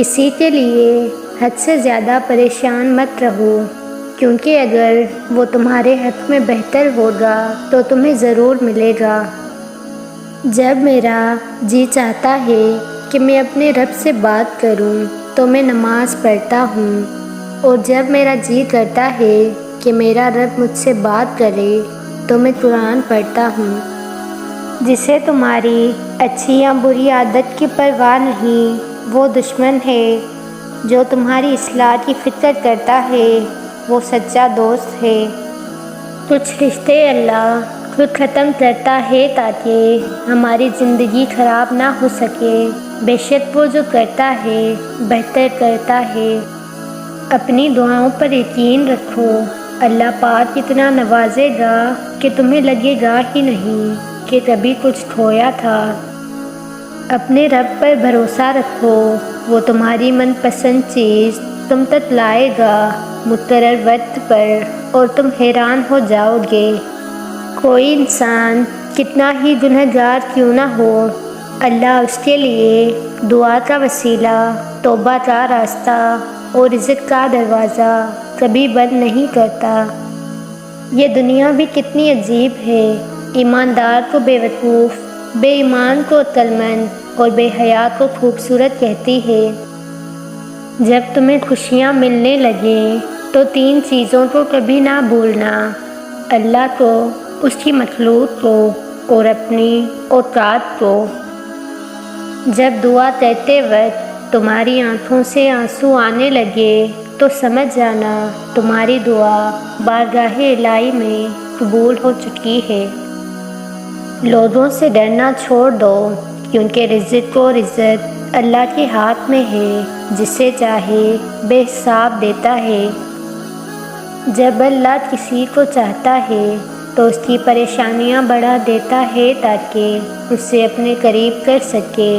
کسی کے لیے حد سے زیادہ پریشان مت رہو، کیونکہ اگر وہ تمہارے حق میں بہتر ہوگا تو تمہیں ضرور ملے گا۔ جب میرا جی چاہتا ہے کہ میں اپنے رب سے بات کروں تو میں نماز پڑھتا ہوں، اور جب میرا جی کرتا ہے کہ میرا رب مجھ سے بات کرے تو میں قرآن پڑھتا ہوں۔ جسے تمہاری اچھی یا بری عادت کی پرواہ نہیں، وہ دشمن ہے۔ جو تمہاری اصلاح کی فکر کرتا ہے وہ سچا دوست ہے۔ کچھ رشتے اللہ خود ختم کرتا ہے تاکہ ہماری زندگی خراب نہ ہو سکے۔ بے شک وہ جو کرتا ہے بہتر کرتا ہے۔ اپنی دعاؤں پر یقین رکھو، اللہ پاک اتنا نوازے گا کہ تمہیں لگے گا ہی نہیں کہ کبھی کچھ کھویا تھا۔ اپنے رب پر بھروسہ رکھو، وہ تمہاری من پسند چیز تم تک لائے گا مقرر وقت پر، اور تم حیران ہو جاؤ گے۔ کوئی انسان کتنا ہی گنہگار کیوں نہ ہو، اللہ اس کے لیے دعا کا وسیلہ، توبہ کا راستہ اور رزق کا دروازہ کبھی بند نہیں کرتا۔ یہ دنیا بھی کتنی عجیب ہے، ایماندار کو بے وقوف، بے ایمان کو عقل مند اور بے حیا کو خوبصورت کہتی ہے۔ جب تمہیں خوشیاں ملنے لگیں تو 3 چیزوں کو کبھی نہ بھولنا: اللہ کو، اس کی مخلوق کو اور اپنی اوقات کو۔ جب دعا کرتے وقت تمہاری آنکھوں سے آنسو آنے لگے تو سمجھ جانا تمہاری دعا بارگاہ الہی میں قبول ہو چکی ہے۔ لوگوں سے ڈرنا چھوڑ دو، کیونکہ رزق و عزت اللہ کے ہاتھ میں ہے، جسے چاہے بے حساب دیتا ہے۔ جب اللہ کسی کو چاہتا ہے تو اس کی پریشانیاں بڑھا دیتا ہے تاکہ اسے اپنے قریب کر سکے،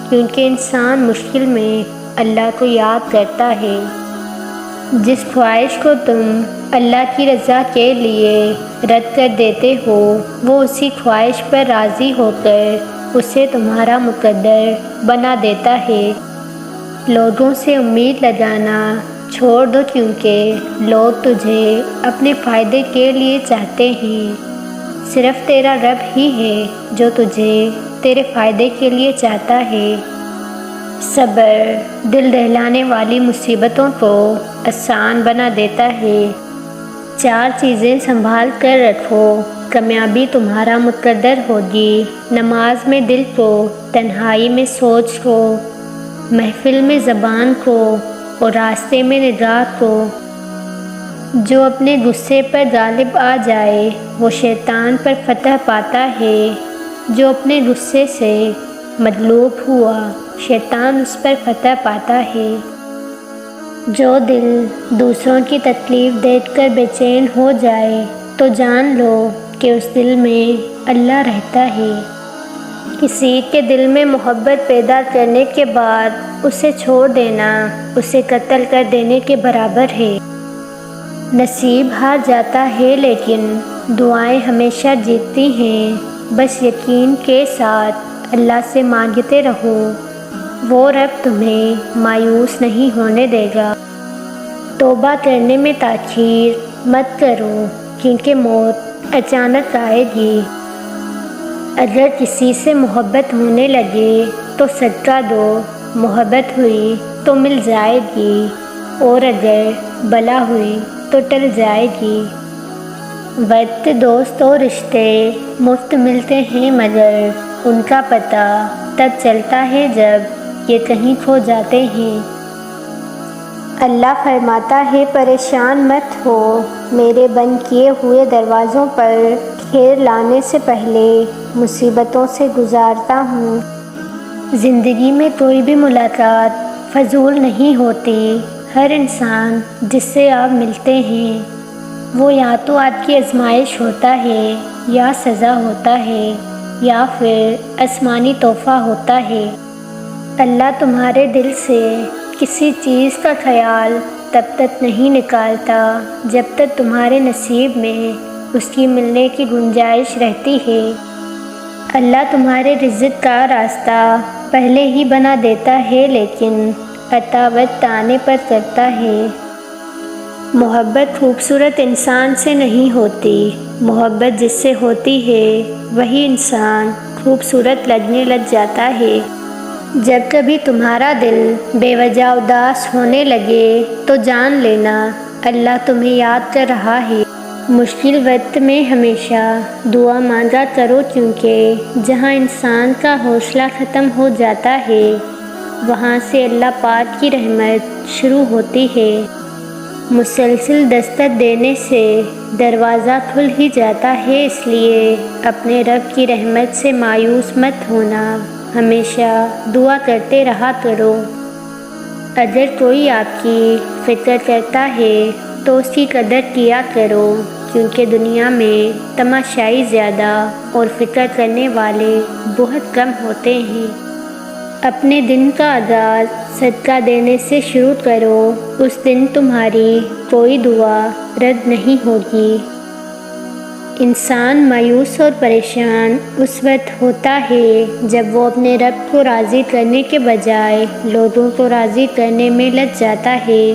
کیونکہ انسان مشکل میں اللہ کو یاد کرتا ہے۔ جس خواہش کو تم اللہ کی رضا کے لیے رد کر دیتے ہو، وہ اسی خواہش پر راضی ہو کر اسے تمہارا مقدر بنا دیتا ہے۔ لوگوں سے امید لگانا چھوڑ دو، کیونکہ لوگ تجھے اپنے فائدے کے لیے چاہتے ہیں۔ صرف تیرا رب ہی ہے جو تجھے تیرے فائدے کے لیے چاہتا ہے۔ صبر دل دہلانے والی مصیبتوں کو آسان بنا دیتا ہے۔ 4 چیزیں سنبھال کر رکھو، کامیابی تمہارا مقدر ہوگی۔ نماز میں دل کو، تنہائی میں سوچ کو، محفل میں زبان کو اور راستے میں نگاہ کو۔ جو اپنے غصے پر غالب آ جائے وہ شیطان پر فتح پاتا ہے۔ جو اپنے غصے سے مغلوب ہوا شیطان اس پر فتح پاتا ہے۔ جو دل دوسروں کی تکلیف دیکھ کر بے چین ہو جائے تو جان لو کہ اس دل میں اللہ رہتا ہے۔ کسی کے دل میں محبت پیدا کرنے کے بعد اسے چھوڑ دینا اسے قتل کر دینے کے برابر ہے۔ نصیب ہار جاتا ہے لیکن دعائیں ہمیشہ جیتتی ہیں۔ بس یقین کے ساتھ اللہ سے مانگتے رہو، وہ رب تمہیں مایوس نہیں ہونے دے گا۔ توبہ کرنے میں تاخیر مت کرو، کیونکہ موت اچانک آئے گی۔ اگر کسی سے محبت ہونے لگے تو صدقہ دو، محبت ہوئی تو مل جائے گی، اور اگر بلا ہوئی تو ٹل جائے گی۔ وقت، دوست اور رشتے مفت ملتے ہیں، مگر ان کا پتہ تب چلتا ہے جب یہ کہیں کھو جاتے ہیں۔ اللہ فرماتا ہے پریشان مت ہو، میرے بند کیے ہوئے دروازوں پر خیر لانے سے پہلے مصیبتوں سے گزارتا ہوں۔ زندگی میں کوئی بھی ملاقات فضول نہیں ہوتی۔ ہر انسان جس سے آپ ملتے ہیں وہ یا تو آپ کی آزمائش ہوتا ہے یا سزا ہوتا ہے یا پھر آسمانی تحفہ ہوتا ہے۔ اللہ تمہارے دل سے کسی چیز کا خیال تب تک نہیں نکالتا جب تک تمہارے نصیب میں اس کی ملنے کی گنجائش رہتی ہے۔ اللہ تمہارے رزق کا راستہ پہلے ہی بنا دیتا ہے، لیکن عطا وقت آنے پر کرتا ہے۔ محبت خوبصورت انسان سے نہیں ہوتی، محبت جس سے ہوتی ہے وہی انسان خوبصورت لگنے لگ جاتا ہے۔ جب کبھی تمہارا دل بے وجہ اداس ہونے لگے تو جان لینا اللہ تمہیں یاد کر رہا ہے۔ مشکل وقت میں ہمیشہ دعا مانگا کرو، کیونکہ جہاں انسان کا حوصلہ ختم ہو جاتا ہے وہاں سے اللہ پاک کی رحمت شروع ہوتی ہے۔ مسلسل دستک دینے سے دروازہ کھل ہی جاتا ہے، اس لیے اپنے رب کی رحمت سے مایوس مت ہونا، ہمیشہ دعا کرتے رہا کرو۔ اگر کوئی آپ کی فکر کرتا ہے تو اس کی قدر کیا کرو، کیونکہ دنیا میں تماشائی زیادہ اور فکر کرنے والے بہت کم ہوتے ہیں۔ اپنے دن کا آغاز صدقہ دینے سے شروع کرو، اس دن تمہاری کوئی دعا رد نہیں ہوگی۔ انسان مایوس اور پریشان اس وقت ہوتا ہے جب وہ اپنے رب کو راضی کرنے کے بجائے لوگوں کو راضی کرنے میں لگ جاتا ہے۔